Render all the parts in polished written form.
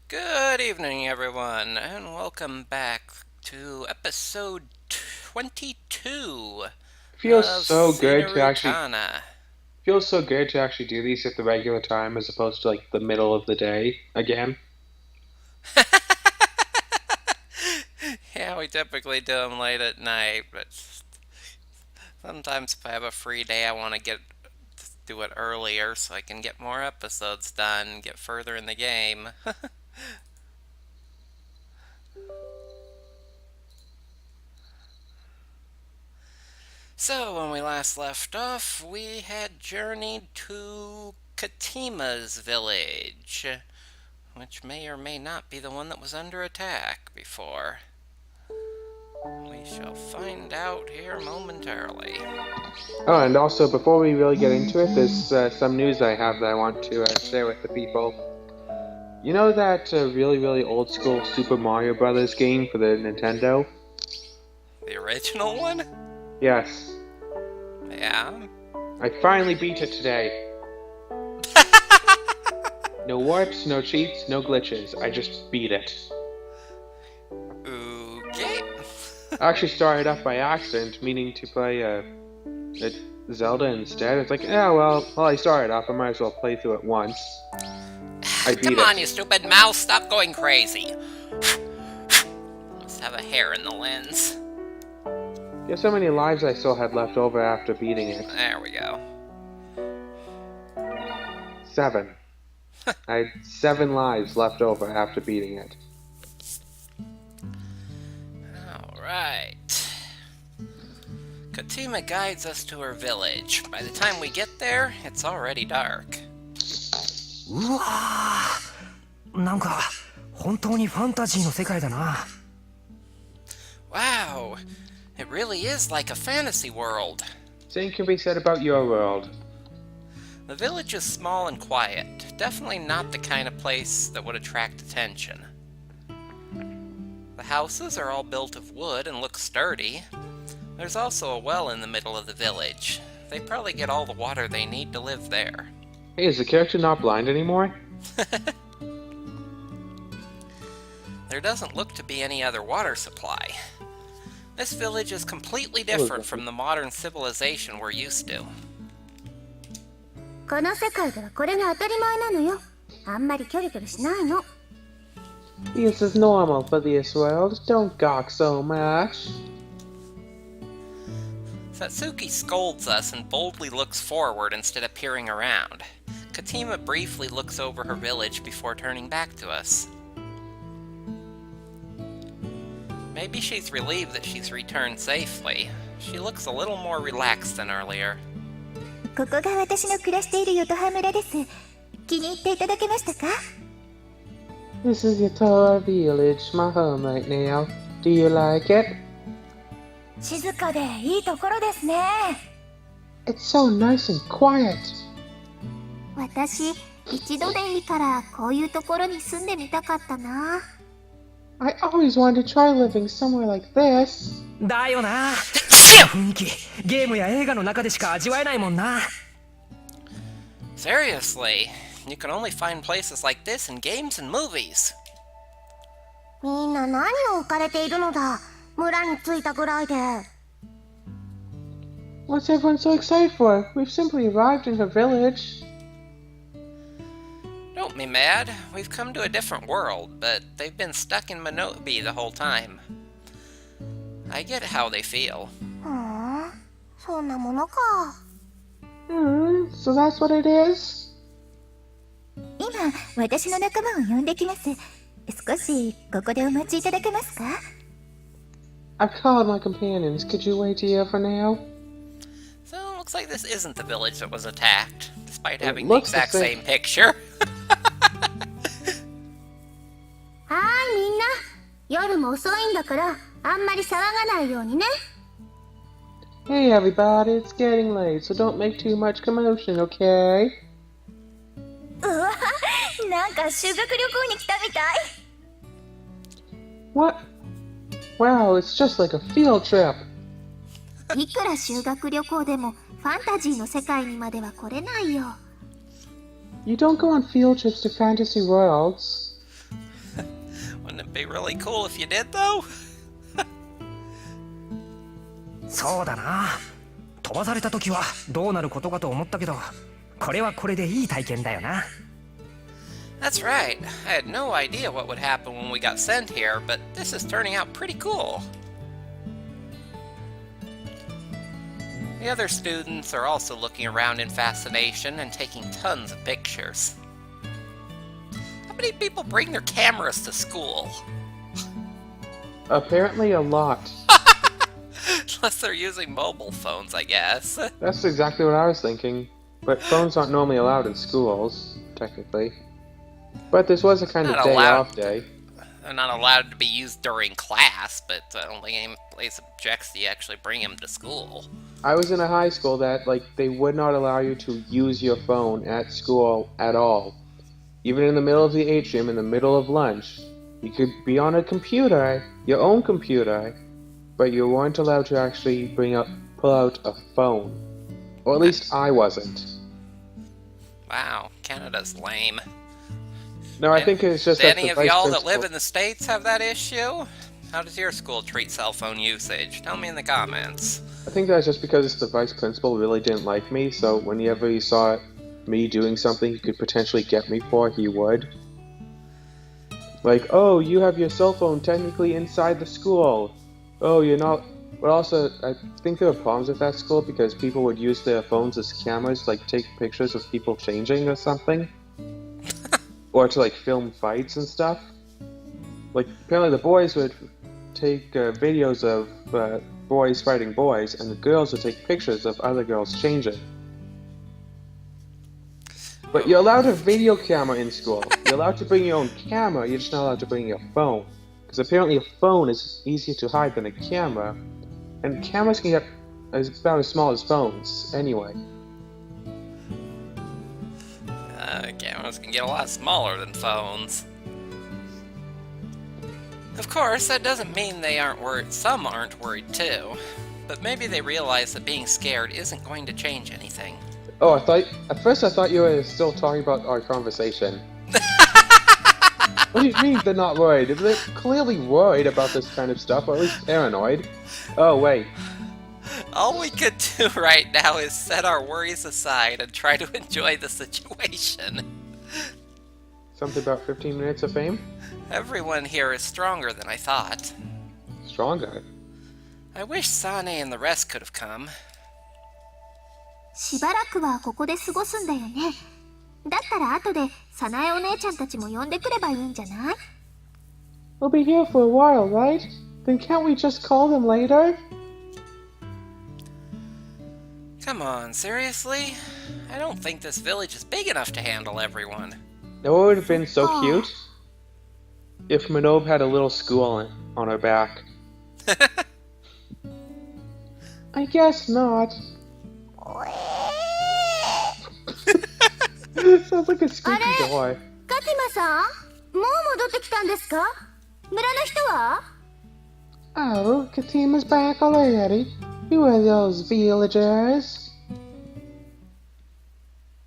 Good evening, everyone, and welcome back to episode 22 Feels of so good to actually Seinarukana. feels so good to actually do these at the regular time as opposed to like the middle of the day again. Yeah, we typically do them late at night, but sometimes if I have a free day, I want to do it earlier so I can get more episodes done, get further in the game. So, when we last left off, we had journeyed to Katima's village, which may or may not be the one that was under attack before. We shall find out here momentarily. Oh, and also before we really get into it, there's some news I have that I want to share with the people. You know that really old school Super Mario Brothers game for the Nintendo? The original one? Yes, Yeah. I finally beat it today. No warps, no cheats, no glitches. I just beat it. Okay. I actually started up by accident, meaning to play Zelda instead. It's like, yeah, well, I started off. I might as well play through it once. I beat Come on, you it. stupid mouse, stop going crazy. Must have a hair in the lens. Guess how many lives I still had left over after beating it? There we go. 7. I had 7 lives left over after beating it. Alright. Katima guides us to her village. By the time we get there, it's already dark. うわーなんか本当にファンタジーの世界だな。 Wow, it really is like a fantasy world. Same can be said about your world. The village is small and quiet, definitely not the kind of place that would attract attention. The houses are all built of wood and look sturdy. There's also a well in the middle of the village. They probably get all the water they need to live there. Hey, is the character not blind anymore? There doesn't look to be any other water supply. This village is completely different from the modern civilization we're used to. この世界ではこれが当たり前なのよ。あんまりキョロキョロしないの。This is normal for this world. Don't gawk so much. Satsuki scolds us and boldly looks forward instead of peering around. Katima briefly looks over her village before turning back to us. Maybe she's relieved that she's returned safely. She looks a little more relaxed than earlier. ここが私の暮らしているヨトハ村です。気に入っていただけましたか？ This is Yotoa Village, my home right now. Do you like it? 静かでいいところですね。It's so nice and quiet. 私、一度でいいからこういうところに住んでみたかったな。I always wanted to try living somewhere like this. だよな。雰囲気ゲームや映画の中でしか味わえないもんな。 Seriously, you can only find places like this in games and movies. みんな何を浮かれているのだ。村に着いたぐらいで。What's everyone so excited for? We've simply arrived in her village. Don't be mad. We've come to a different world, but they've been stuck in Minobi the whole time. I get how they feel. ふん、そんなものか。So that's what it is? 今、私の仲間を呼んできます。少しここでお待ちいただけますか？ I've called my companions. Could you wait here for now? So it looks like this isn't the village that was attacked, despite It having the looks the exact same. same picture. はーいみんな、夜も遅いんだからあんまり騒がないようにね。 Hey everybody, it's getting late, so don't make too much commotion, okay? うわ、なんか修学旅行に来たみたい。 What? Wow, it's just like a field trip. いくら修学旅行でもファンタジーの世界にまでは来れないよ。 You don't go on field trips to fantasy worlds. Wouldn't it be really cool if you did, though? そうだな。飛ばされた時はどうなることかと思ったけど、これはこれでいい体験だよな。That's right. I had no idea what would happen when we got sent here, but this is turning out pretty cool. The other students are also looking around in fascination and taking tons of pictures. How many people bring their cameras to school? Apparently a lot. Unless they're using mobile phones, I guess. That's exactly what I was thinking. But phones aren't normally allowed in schools, technically. But this was a kind of day-off day. They're not allowed to be used during class, but I don't think any place objects to you actually bring them to school. I was in a high school that, they would not allow you to use your phone at school at all. Even in the middle of the atrium, in the middle of lunch. You could be on a computer, your own computer, but you weren't allowed to actually pull out a phone. Or at least I wasn't. Wow, Canada's lame. No, I think it's just do that any the of vice y'all that principal... live in the States have that issue? How does your school treat cell phone usage? Tell me in the comments. I think that's just because the vice principal really didn't like me, so whenever he saw me doing something he could potentially get me for, he would. Like, oh, you have your cell phone technically inside the school. Oh, you're not... But also, I think there were problems with that school because people would use their phones as cameras, take pictures of people changing or something. Or to, film fights and stuff. Apparently the boys would take videos of boys fighting boys, and the girls would take pictures of other girls changing. But you're allowed a video camera in school. You're allowed to bring your own camera, you're just not allowed to bring your phone. Because apparently a phone is easier to hide than a camera, and cameras can get about as small as phones, anyway. Cameras can get a lot smaller than phones. Of course, that doesn't mean they aren't worried. Some aren't worried too. But maybe they realize that being scared isn't going to change anything. Oh, at first I thought you were still talking about our conversation. What do you mean they're not worried? They're clearly worried about this kind of stuff, or at least paranoid. Oh, wait. All we could do right now is set our worries aside and try to enjoy the situation. Something about 15 minutes of fame? Everyone here is stronger than I thought. Stronger? I wish Sane and the rest could have come. しばらくはここで過ごすんだよね。だったら後で早苗お姉ちゃんたちも呼んでくればいいんじゃない？ We'll be here for a while, right? Then can't we just call them later? Come on, seriously? I don't think this village is big enough to handle everyone. It would have been so cute if Minobe had a little school on her back. I guess not. Sounds like a squeaky door. カティマさん、もう戻ってきたんですか？村の人は？ Oh, Katima's back already. Who are those villagers?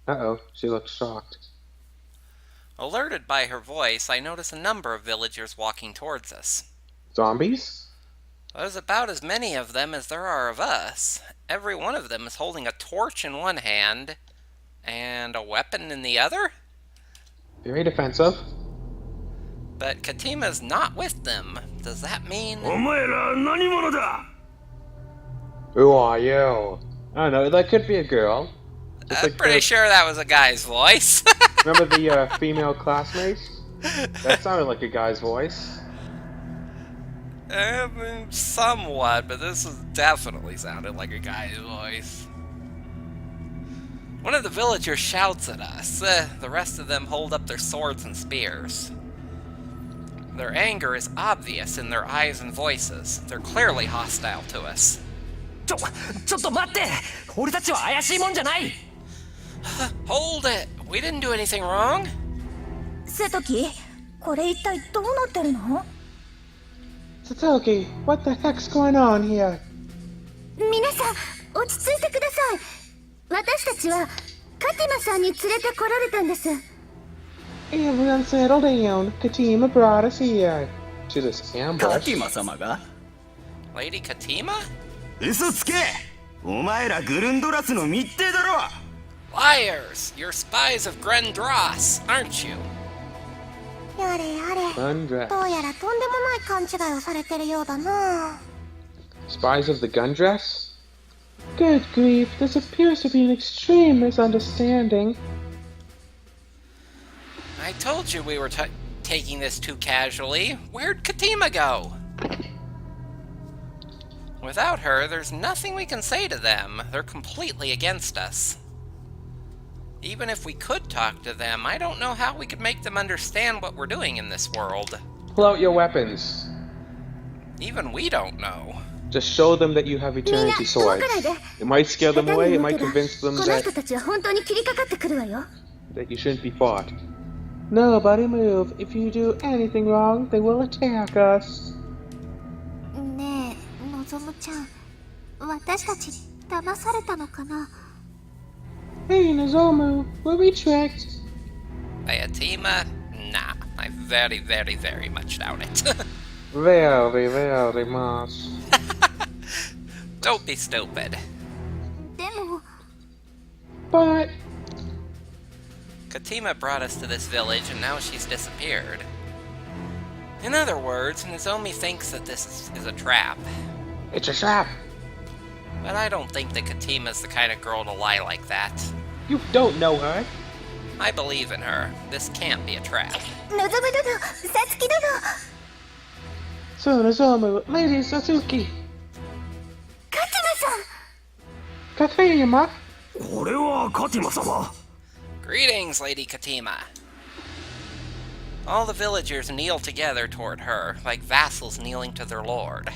Uh-oh, she looks shocked. Alerted by her voice, I notice a number of villagers walking towards us. Zombies? There's about as many of them as there are of us. Every one of them is holding a torch in one hand and a weapon in the other? Very defensive. But Katima's not with them. Does that mean... お前ら何者だ? Who are you? I don't know, that could be a girl. Just I'm pretty sure that was a guy's voice. Remember the female classmates? That sounded like a guy's voice. I mean, somewhat, but this definitely sounded like a guy's voice. One of the villagers shouts at us. The rest of them hold up their swords and spears. Their anger is obvious in their eyes and voices. They're clearly hostile to us. ちょっと待って! 俺たちは怪しいもんじゃない! Hold it! We didn't do anything wrong! 瀬時、これ一体どうなってるの？ Satoki, what the heck's going on here? 皆さん、落ち着いてください。私たちはカティマさんに連れてこられたんです。Everyone settle down. Katima brought us here. To this カ ambush. ティマ様が Lady Katima? 嘘つけ。お前らグルンドラスの密偵だろ。 Liars! You're spies of Grendross, aren't you? やれやれ Gundress. どうやらとんでもない勘違いをされてるようだな。 Spies of the Gundress? Good grief, this appears to be an extreme misunderstanding. I told you we were taking this too casually. Where'd Katima go? Without her, there's nothing we can say to them. They're completely against us. Even if we could talk to them, I don't know how we could make them understand what we're doing in this world. Pull out your weapons. Even we don't know. Just show them that you have みんな eternity 遠 swords. くないで。 It might scare 下 them 手 away, に it 動 might けば convince them この that, 人たちは本当に切りかかってくるわよ。 that you shouldn't be fought. Nobody move. If you do anything wrong, they will attack us. ねえ、のぞむちゃん、私たち騙されたのかな。 Hey, Nozomu, were we tricked? By Katima? Nah, I very, very, very much doubt it. Very, very much. Don't be stupid. でも、 But Katima brought us to this village and now she's disappeared. In other words, Nozomi thinks that this is a trap. it's a trap. But I don't think that Katima's the kind of girl to lie like that. You don't know her. I believe in her. This can't be a trap. のぞむ殿、さつき殿。 So, Nozomu, Lady Satsuki, カティマさん。 Katrima. これはカティマ様。 Greetings, Lady Katima. All the villagers kneel together toward her, like vassals kneeling to their lord.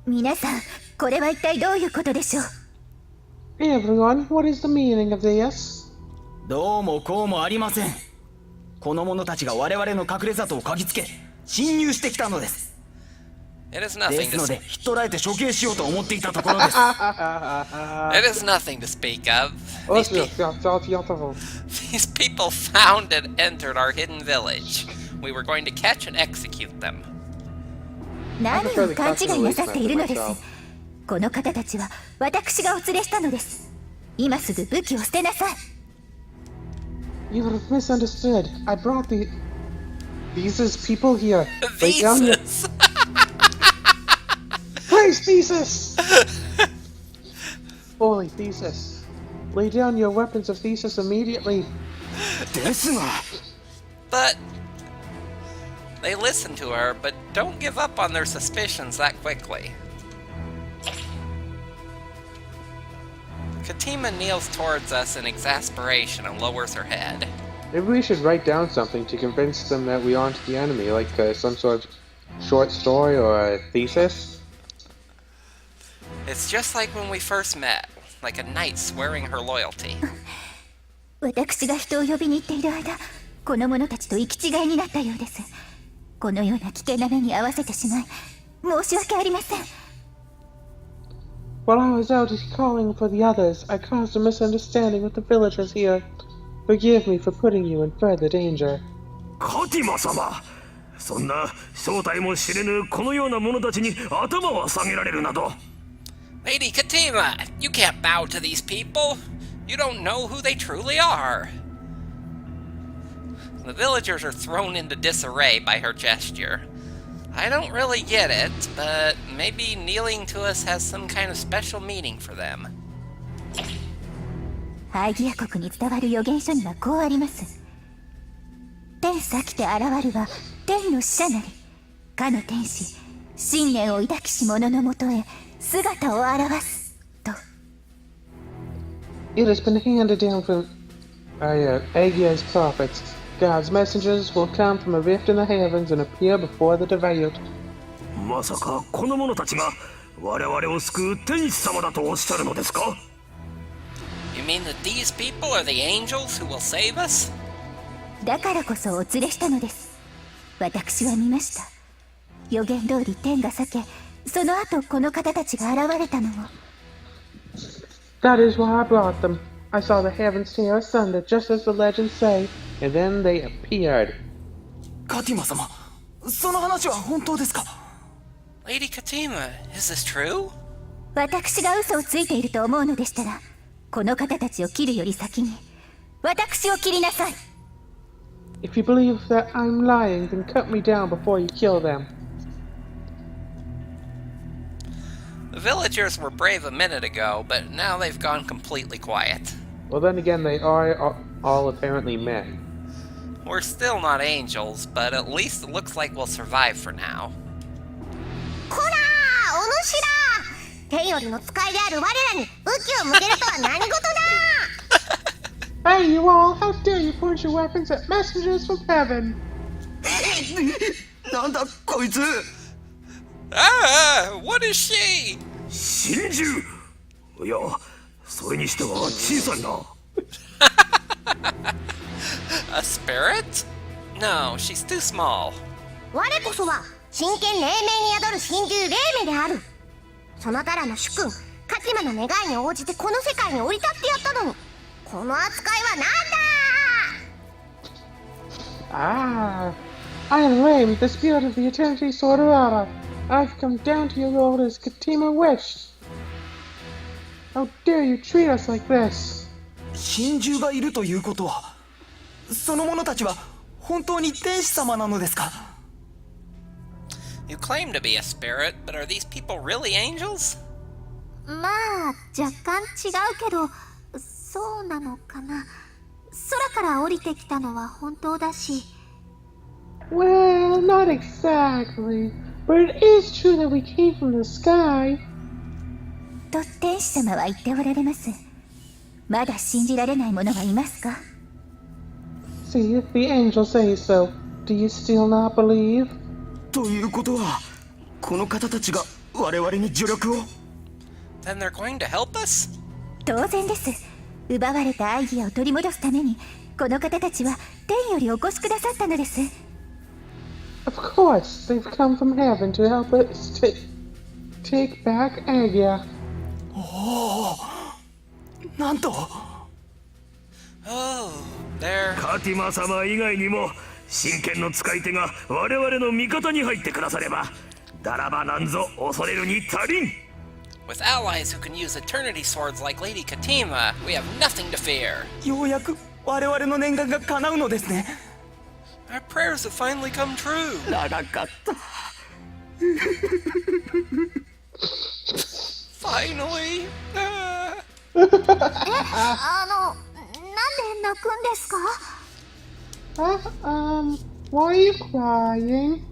皆さん、これは一体どういうことでしょう。 Everyone, what is the meaning of this? どうもこうもありません。この者たちが我々の隠れ里を嗅ぎつけ侵入してきたのです。 It is で nothing す to のでひっ捕らえて処刑しようと思っていたところです。 It is nothing to speak of. These people found and entered our hidden village. We were going to catch and execute them. 何を勘違いなさっているのです。この方たちは私がお連れしたのです。今すぐ武器を捨てなさい。 You have misunderstood. I brought These's people here. Lay down your... Thesis! Praise Thesis! Holy Thesis. Lay down your weapons of Thesis immediately. ですが But they listen to her, but don't give up on their suspicions that quickly. Katima kneels towards us in exasperation and lowers her head. Maybe we should write down something to convince them that we aren't the enemy, like some sort of short story or a thesis. It's just like when we first met, like a knight swearing her loyalty. 私が人を呼びに行っている間、この者たちと行き違いになったようです。このような危険な目に遭わせてしまい、申し訳ありません。 While I was out calling for the others, I caused a misunderstanding with the villagers here. Forgive me for putting you in further danger. カティマ様、そんな正体も知れぬこのような者たちに頭を下げられるなど。 Lady Katima, you can't bow to these people. You don't know who they truly are. The villagers are thrown into disarray by her gesture. I don't really get it, but maybe kneeling to us has some kind of special meaning for them. ハイギア国に伝わる預言書にはこうあります。天裂きて現るは天の使者なり。かの天使、信念を抱きし者のもとへ姿を現す。と。It has been handed down from Agia's prophets. God's messengers will come from a rift in the heavens and appear before the devout. まさかこの者たちが我々を救う天使様だとおっしゃるのですか？ You mean that these people are the angels who will save us? だからこそお連れしたのです。私は見ました。予言通り天が裂け、その後この方たちが現れたのを。 That is why I brought them. I saw the heavens tear asunder, just as the legends say, and then they appeared. カティマ様、その話は本当ですか？ Lady Katima, is this true? 私が嘘をついていると思うのでしたら、この方たちを切るより先に私を切りなさい。 If you believe that I'm lying, then cut me down before you kill them. The villagers were brave a minute ago, but now they've gone completely quiet. Well, then again, they are all apparently men. We're still not angels, but at least it looks like we'll survive for now. こらー、お主ら！天よりの使いである我らに武器を向けるとは何事だ！ Hey, you all! How dare you point your weapons at messengers from heaven? なんだこいつ！ Ah! What is she? 真珠。いや、それにしては小さいな。A spirit? No, she's too small. 我こそは真剣黎明に宿る真珠黎明である。そなたらの主君カティマの願いに応じてこの世界に降り立ってやったのに、この扱いは何だ！ Ah, I am Lame, the spirit of the Eternity Sororata. I've come down to your world as Katima wished. How dare you treat us like this? 真珠がいるということは、その者たちは本当に天使様なのですか？ You claim to be a spirit, but are these people really angels? まあ若干違うけど、そうなのかな。空から降りてきたのは本当だし。 Well, not exactly, but it is true that we came from the sky. と天使様は言っておられます。まだ信じられない者はいますか？ See, if the angels say so, do you still not believe? ということは、この方たちが我々に助力を？ Then they're going to help us? 当然です。奪われたアイディアを取り戻すために、この方たちは天よりお越しくださったのです。 Of course, they've come from heaven to help us take back Agia. おお、なんと。 Oh, they're... カティマ様以外にも真剣の使い手が我々の味方に入ってくだされば、だらばなんぞ恐れるに足りん。 With allies who can use eternity swords like Lady Katima, we have nothing to fear. ようやく我々の念願が叶うのですね。 Our prayers have finally come true. 長かった。 Finally. Ah. なんで泣くんですか？ Why are you crying?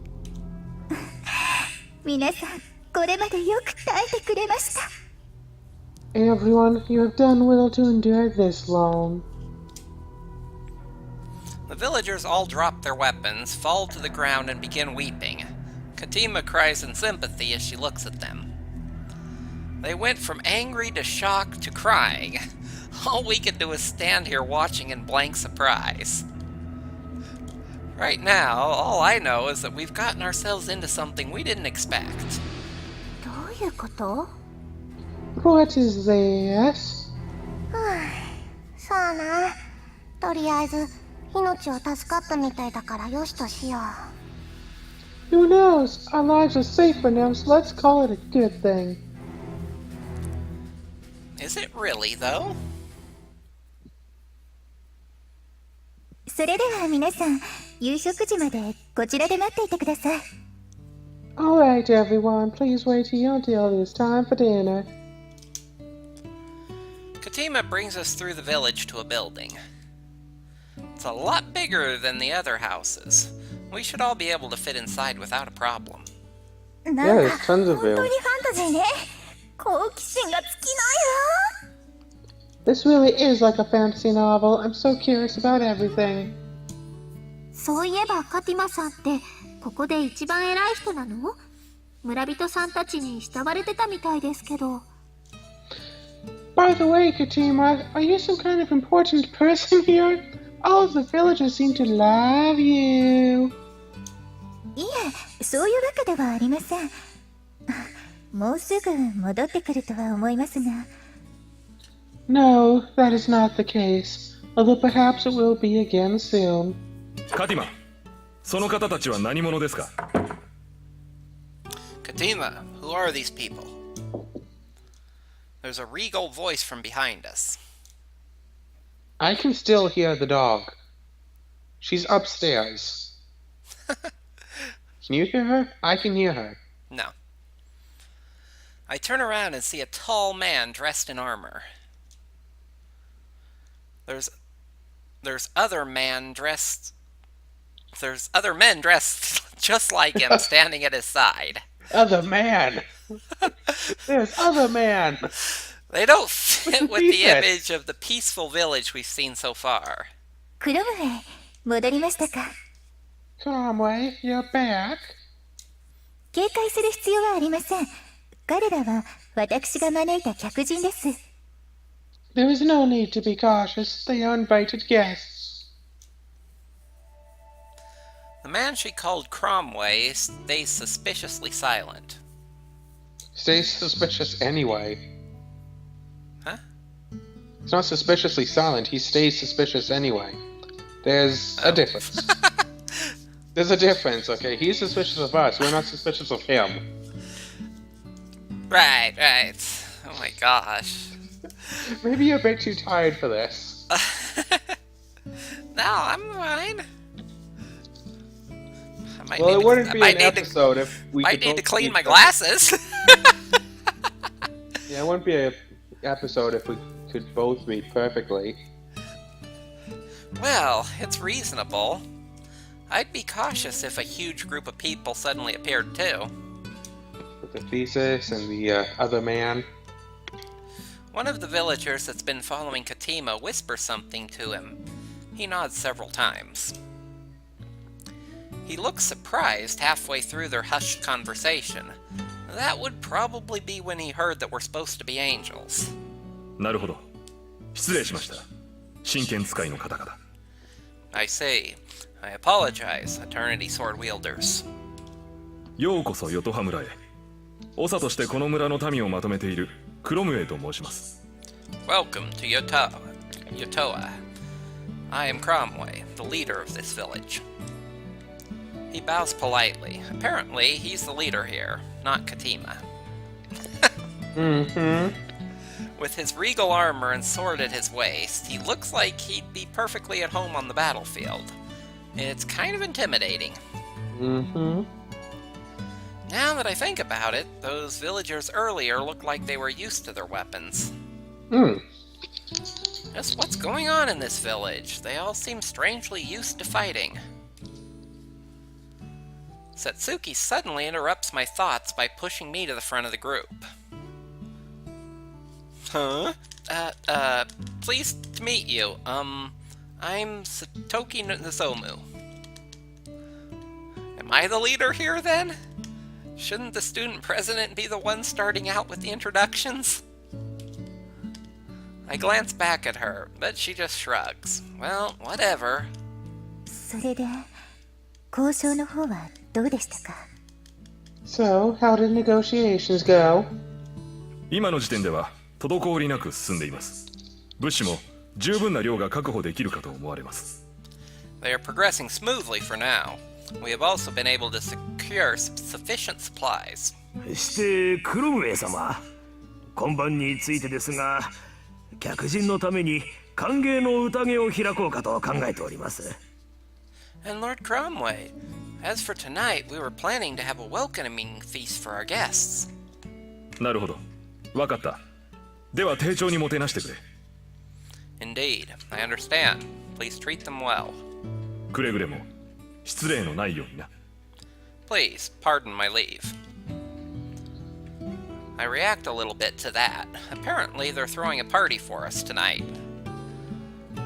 皆さん、これまでよく耐えてくれました。 Everyone, you have done well to endure this long. The villagers all drop their weapons, fall to the ground, and begin weeping. Katima cries in sympathy as she looks at them. They went from angry to shocked to crying. All we can do is stand here watching in blank surprise. Right now, all I know is that we've gotten ourselves into something we didn't expect. どういうこと？ What is this? さあな。とりあえず命を助かったみたいだからよしとしよう。 Who knows? Our lives are safe for now, so let's call it a good thing. Is it really, though? それでは皆さん、夕食時までこちらで待っていてください。 Alright, everyone, please wait here until it is time for dinner. Katima brings us through the village to a building. It's a lot bigger than the other houses. We should all be able to fit inside without a problem. なんか there's tons of 本当 room. にファンタジーね。好奇心が尽きないわ。 This really is like a fantasy novel. I'm so curious about everything. そういえばカティマさんってここで一番偉い人なの？村人さんたちに慕われてたみたいですけど。 By the way, Katima, are you some kind of important person here? All of the villagers seem to love you. いえ、そういうわけではありません。もうすぐ戻ってくるとは思いますが。No, that is not the case. Although perhaps it will be again soon. カティマ、その方たちは何者ですか？ Katima, who are these people? There's a regal voice from behind us. I can still hear the dog. She's upstairs. Can you hear her? I can hear her. No. I turn around and see a tall man dressed in armor. There's other men dressed just like him standing at his side. Other man! There's other man! They don't fit with the Repeat it. image of the peaceful village we've seen so far. クロムウェイ、戻りましたか？ Cromway, you're back? 警戒する必要はありません。彼らは私が招いた客人です。There is no need to be cautious. They are invited guests. The man she called Cromway stays suspiciously silent. Stay suspicious anyway. Huh? It's not suspiciously silent, he stays suspicious anyway. There's a difference. There's a difference, okay? He's suspicious of us, we're not suspicious of him. Right. Oh my gosh. Maybe you're a bit too tired for this. No, I'm fine. Well, it wouldn't be an episode if we might could need to both clean eat my them. glasses. Yeah, it wouldn't be an episode if we could both read perfectly. Well, it's reasonable. I'd be cautious if a huge group of people suddenly appeared too. With the thesis and the other man. One of the villagers that's been following Katima whispers something to him. He nods several times. He looks surprised halfway through their hushed conversation. That would probably be when he heard that we're supposed to be angels. なるほど。失礼しました。真剣使いの方々。 I see. I apologize, Eternity Sword Wielders. ようこそヨトハ村へ。長としてこの村の民をまとめているクロムウェイと申します。 Welcome to Yotoa. I am Cromway, the leader of this village. He bows politely. Apparently, he's the leader here, not Katima. With his regal armor and sword at his waist, he looks like he'd be perfectly at home on the battlefield. It's kind of intimidating. Now that I think about it, those villagers earlier looked like they were used to their weapons. Just what's going on in this village? They all seem strangely used to fighting. Satsuki suddenly interrupts my thoughts by pushing me to the front of the group. Huh? Pleased to meet you. I'm Satoki Nozomu. Am I the leader here, then? Shouldn't the student president be the one starting out with the introductions? I glance back at her, but she just shrugs. Well, whatever. それで、交渉の方はどうでしたか？ So, how did negotiations go? 今の時点では滞りなく進んでいます。物資も十分な量が確保できるかと思われます。 They are progressing smoothly for now. We have also been able to secure sufficient supplies. してクロムウェイ様、今晩についてですが、客人のために歓迎の宴を開こうかと考えております。 And Lord Cromway, as for tonight, we were planning to have a welcoming feast for our guests. なるほど、わかった。では丁重にもてなしてくれ。 Indeed, I understand. Please treat them well. くれぐれも失礼のないようにな。 Please, pardon my leave. I react a little bit to that. Apparently, they're throwing a party for us tonight.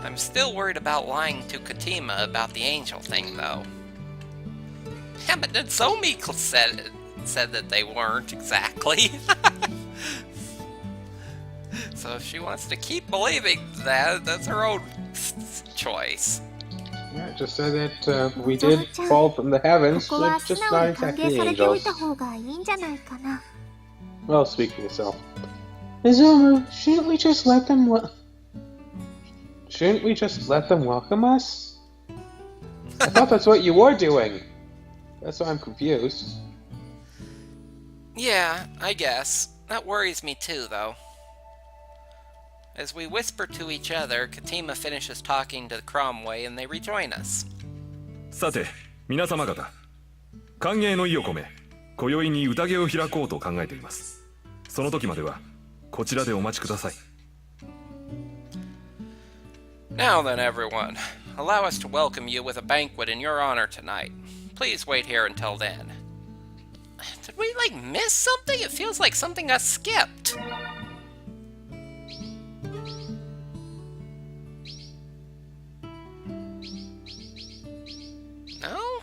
I'm still worried about lying to Katima about the angel thing, though. Damn it, Nozomi said that they weren't exactly. So if she wants to keep believing that, that's her own choice. Yeah, it just said that we did fall from the heavens, ここ but は素 just 直 not に 歓 exactly 迎されておい angels. た方がいいんじゃないかな。 Well, speak for yourself. Izumu, shouldn't we just let them welcome us? I thought that's what you were doing. That's why I'm confused. Yeah, I guess. That worries me too, though. As we whisper to each other, Katima finishes talking to Cromway and they rejoin us. さて、皆様方、歓迎の意を込め、今宵に宴を開こうと考えています。その時までは、こちらでお待ちください。Now then, everyone, allow us to welcome you with a banquet in your honor tonight. Please wait here until then. Did we, miss something? It feels like something got skipped. No?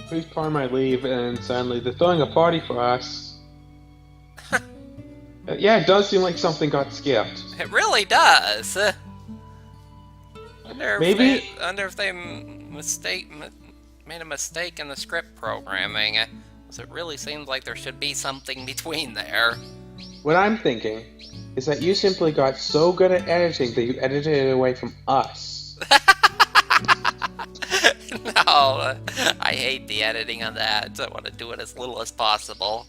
Please pardon my leave, and suddenly they're throwing a party for us. Yeah, it does seem like something got skipped. It really does. Wonder if they made a mistake in the script programming. Because it really seems like there should be something between there. What I'm thinking is that you simply got so good at editing that you edited it away from us. No, I hate the editing on that. I want to do it as little as possible.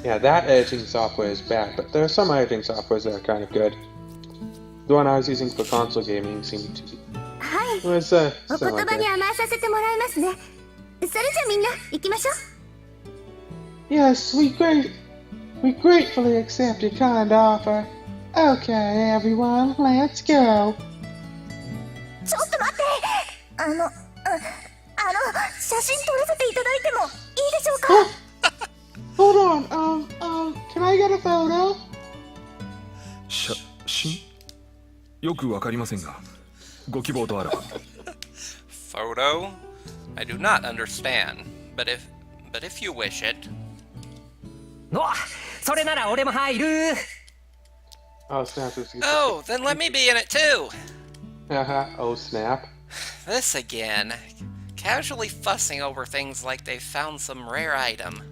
Yeah, that editing software is bad, but there are some editing softwares that are kind of good. The one I was using for console gaming seemed to be... はい。 It was, お言葉に甘えさせてもらいますね。それじゃみんな行きましょう。 Yes, we gratefully accept your kind offer. Okay, everyone, let's go. ちょっと待って。写真撮らせていただいてもいいでしょうか。 Hold on, can I get a photo? 写真？よくわかりませんが、ご希望とあらば。Photo? I do not understand, but if you wish it. お、それなら俺も入る。 Oh, snap. Oh, then let me be in it too. Haha, oh, snap. This again. Casually fussing over things like they've found some rare item.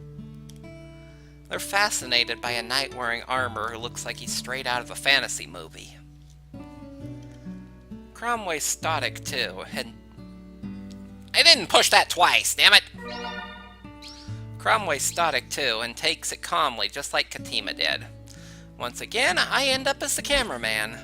They're fascinated by a knight wearing armor who looks like he's straight out of a fantasy movie. Cromway's stoic too, and... I didn't push that twice, damn it! Cromway's stoic too, and takes it calmly, just like Katima did. Once again, I end up as the cameraman.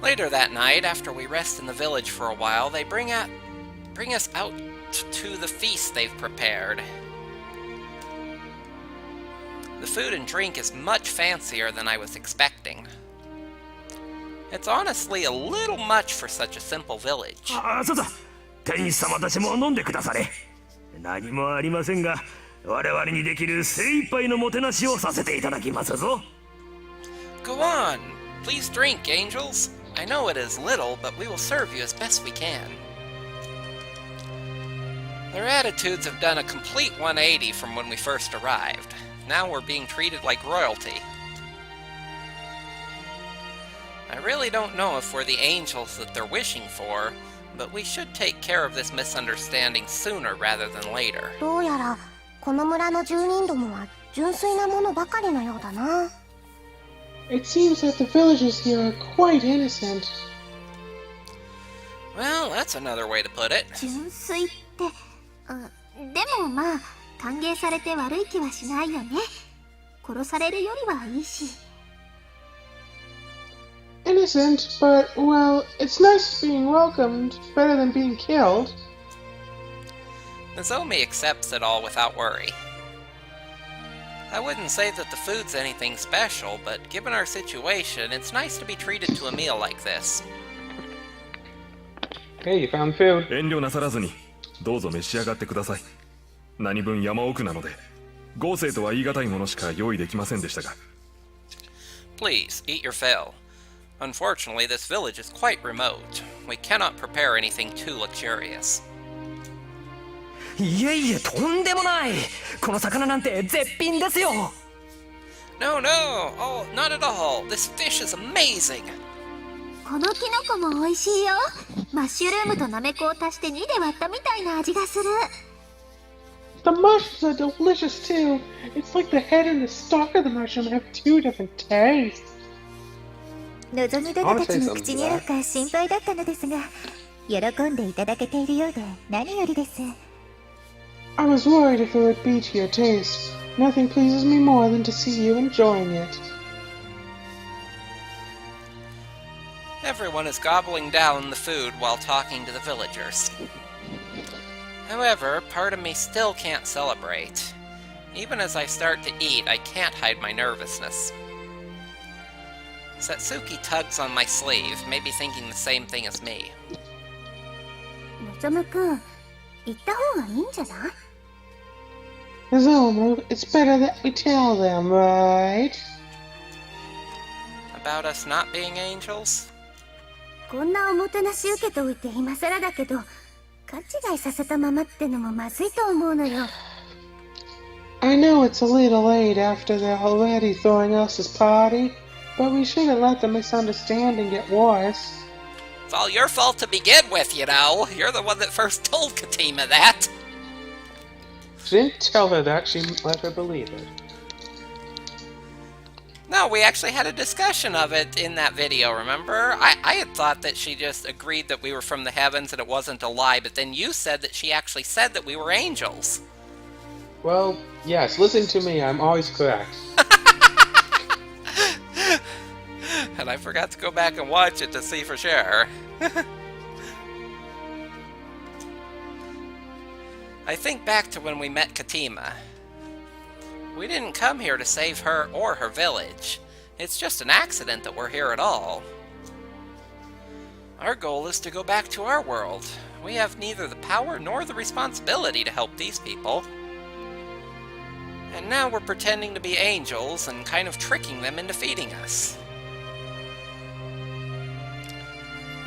Later that night, after we rest in the village for a while, they bring us out to the feast they've prepared. The food and drink is much fancier than I was expecting. It's honestly a little much for such a simple village. そうだ。天使様たちも飲んでくだされ。何もありませんが、我々にできる精一杯のもてなしをさせていただきますぞ。Go on, please drink, angels. I know it is little, but we will serve you as best we can. Their attitudes have done a complete 180 from when we first arrived. Now we're being treated like royalty. I really don't know if we're the angels that they're wishing for, but we should take care of this misunderstanding sooner rather than later. どうやらこの村の住人どもは純粋なものばかりのようだな。 It seems that the villagers here are quite innocent. Well, that's another way to put it. 純粋って、でもまあ歓迎されて悪い気はしないよね。殺されるよりはいいし。 Innocent, but, well, it's nice being welcomed, better than being killed. Nozomi accepts it all without worry. I wouldn't say that the food's anything special, but given our situation, it's nice to be treated to a meal like this. Hey, you found food. 遠慮なさらずに、どうぞ召し上がってください。何分山奥なので、豪勢とは言い難いものしか用意できませんでしたが。Please, eat your fill. Unfortunately, this village is quite remote. We cannot prepare anything too luxurious. いえいえ、とんでもない。この魚なんて絶品ですよ。No, no! Oh, not at all! This fish is amazing! このキノコも美味しいよ。マッシュルームとナメコを足して2で割ったみたいな味がする。The mushrooms are delicious too. It's like the head and the stalk of the mushroom have two different tastes. 望む殿たちの口に合うか心配だったのですが、喜んでいただけているようで何よりです。I was worried if it would be to your taste. Nothing pleases me more than to see you enjoying it. Everyone is gobbling down the food while talking to the villagers. However, part of me still can't celebrate. Even as I start to eat, I can't hide my nervousness. Satsuki tugs on my sleeve, maybe thinking the same thing as me. 望むくん、行った方がいいんじゃない？ Nozomu, it's better that we tell them, right? About us not being angels? こんなおもてなし受けておいて今更だけど、勘違いさせたままってのもまずいと思うのよ。I know it's a little late after they're already throwing us this party, but we shouldn't let the misunderstanding get worse. It's all your fault to begin with, you know. You're the one that first told Katima that. She didn't tell her that, she let her believe it. No, we actually had a discussion of it in that video, remember? I had thought that she just agreed that we were from the heavens and it wasn't a lie, but then you said that she actually said that we were angels. Well, yes, listen to me, I'm always correct. And I forgot to go back and watch it to see for sure. I think back to when we met Katima. We didn't come here to save her or her village. It's just an accident that we're here at all. Our goal is to go back to our world. We have neither the power nor the responsibility to help these people. And now we're pretending to be angels and kind of tricking them into feeding us.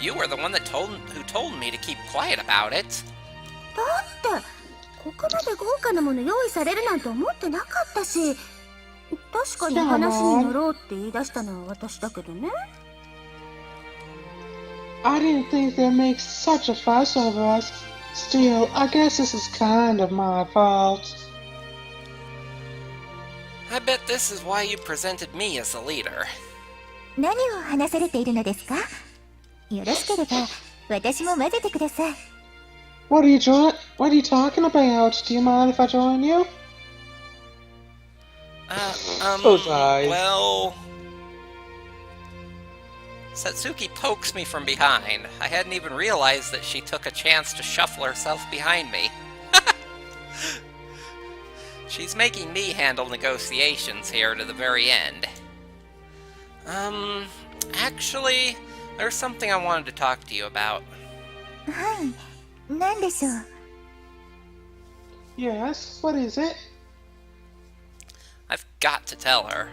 You were the one that who told me to keep quiet about it. だってここまで豪華なもの用意されるなんて思ってなかったし、確かに話に乗ろうって言い出したのは私だけどね。I didn't think they'd make such a fuss over us. Still, I guess this is kind of my fault. I bet this is why you presented me as the leader. 何を話されているのですか？よろしければ私も混ぜてください。What are you talking about? Do you mind if I join you? Those eyes. Well... Satsuki pokes me from behind. I hadn't even realized that she took a chance to shuffle herself behind me. She's making me handle negotiations here to the very end. Actually, there's something I wanted to talk to you about. はい、何でしょう。Yes, what is it? I've got to tell her.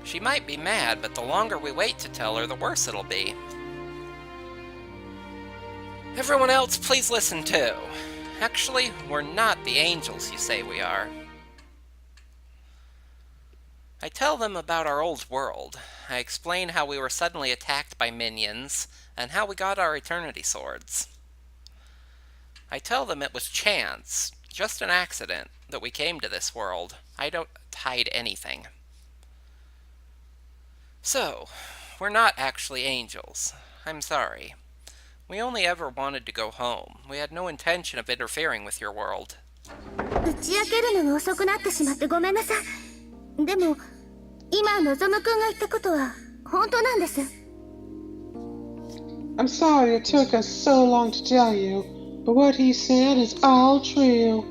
She might be mad, but the longer we wait to tell her, the worse it'll be. Everyone else, please listen too. Actually, we're not the angels you say we are. I tell them about our old world. I explain how we were suddenly attacked by minions, and how we got our eternity swords. I tell them it was chance, just an accident, that we came to this world. I don't hide anything. So, we're not actually angels. I'm sorry. We only ever wanted to go home. We had no intention of interfering with your world. 打ち明けるのが遅くなってしまってごめんなさい。でも今望むくんが言ったことは本当なんです。I'm sorry it took us so long to tell you, but what he said is all true.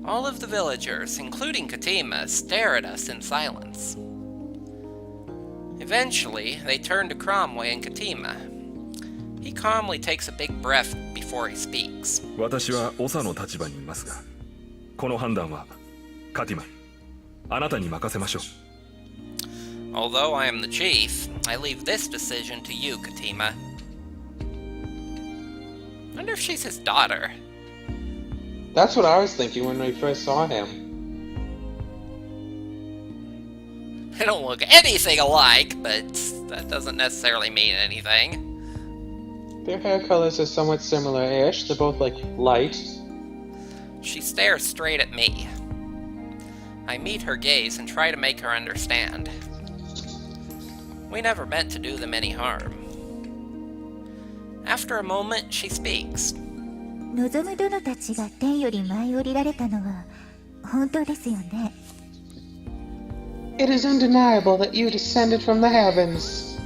All of the villagers, including Katima, stare at us in silence. Eventually, they turn to Cromway and Katima. He calmly takes a big breath before he speaks. 私は長の立場にいますが、この判断はカティマ、あなたに任せましょう。Although I am the chief, I leave this decision to you, Katima. Wonder if she's his daughter. That's what I was thinking when we first saw him. They don't look anything alike, but that doesn't necessarily mean anything. Their hair colors are somewhat similar-ish. They're both, like, light. She stares straight at me. I meet her gaze and try to make her understand. We never meant to do them any harm. After a moment, she speaks. 望む殿たちが天より舞い降りられたのは本当ですよね。It is undeniable that you descended from the heavens.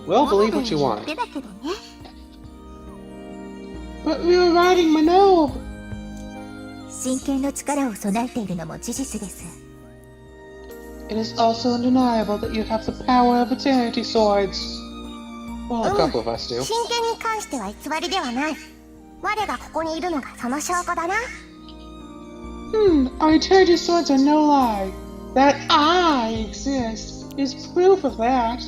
Well, believe what you want. 言ってたけどね。 But we were riding Manob! 真剣の力を備えているのも事実です。It is also undeniable that you have the power of eternity swords. Well, a couple of us do. 真剣に関しては偽りではない。我がここにいるのがその証拠だな。Our eternity swords are no lie. That I exist is proof of that.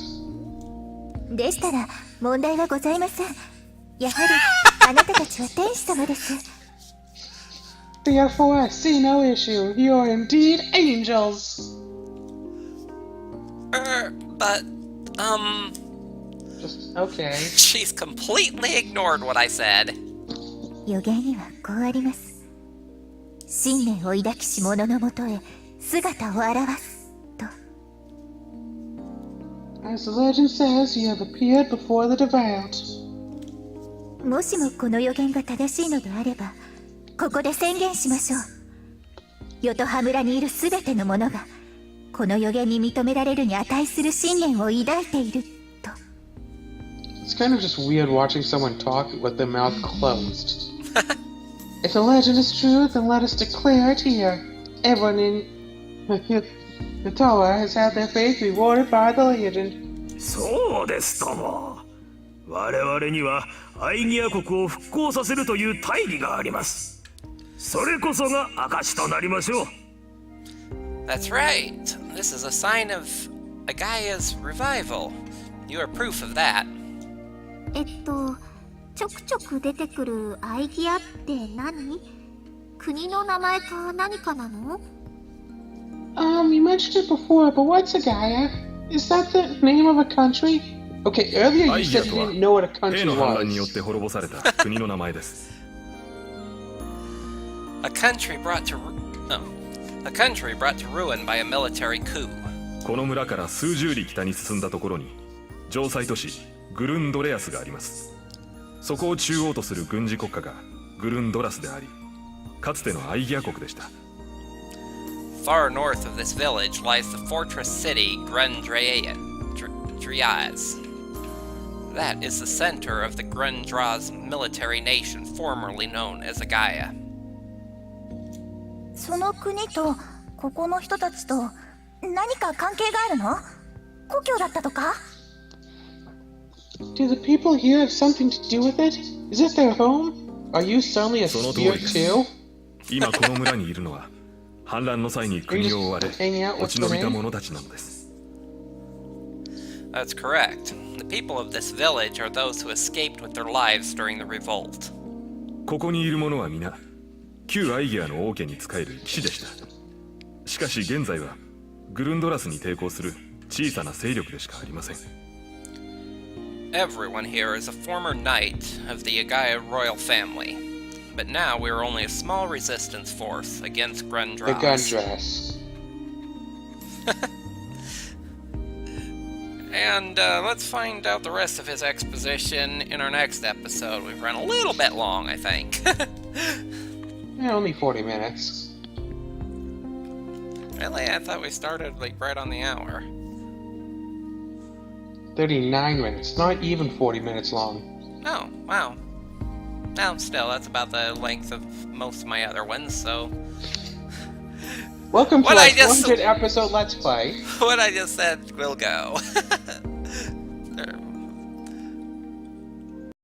でしたら問題はございません。やはりあなたたちは天使様です。Therefore, I see no issue. You are indeed angels. But, Just, okay. she's completely ignored what I said. 予言にはこうあります。信念を抱きし者のもとへ姿を現すと。 As the legend says, you have appeared before the devout. もしもこの予言が正しいのであれば、ここで宣言しましょう。ヨトハ村にいるすべての者がこの予言に認められるに値する信念を抱いていると。 It's kind of just weird watching someone talk with their mouth closed. If the legend is true, then let us declare it here. Everyone in the tower has had their faith rewarded by the legend. そうですとも。我々にはアイギア国を復興させるという大義があります。それこそが証となりましょう。 That's right. This is a sign of Agaya's revival. You are proof of that. ちょくちょく出てくるアイギアって何？国の名前か何かなの？ You mentioned it before, but what's Agaya? Is that the name of a country? Okay, earlier you said you didn't know what a 兵 country の反乱によっ was. て滅ぼされた国の名前です。 A country brought to ruin by a military coup. この村から数十里北に進んだところに城塞都市グルンドレアスがあります。そこを中央とする軍事国家がグルンドラスであり、かつてのアイギア国でした。 Far north of this village lies the fortress city Grundraean. That is the center of the Grundraz military nation formerly known as Agaya. その国とここの人たちと何か関係があるの？故郷だったとか？ Do the people here have something to do with it? Is it their home? Are you suddenly a その通 spear りです。 too? 今この村にいるのは反乱の際に国を追われ Hanging out 落 with ち延びた the 者たちなのです。 That's correct. The people of this village are those who escaped with their lives during the revolt. ここにいる者は皆旧アイギアの王家に仕える騎士でした。しかし現在はグルンドラスに抵抗する小さな勢力でしかありません。 Everyone here is a former knight of the Agaya royal family, but now we are only a small resistance force against The Grundras. Gundras. And let's find out the rest of his exposition in our next episode. We've run a little bit long, I think. Yeah, only 40 minutes. Really? I thought we started like right on the hour. 39 minutes, not even 40 minutes long. Oh, wow. Now, still, that's about the length of most of my other ones, so... Welcome to What our I just- 100 episode Let's Play. What I just said will go.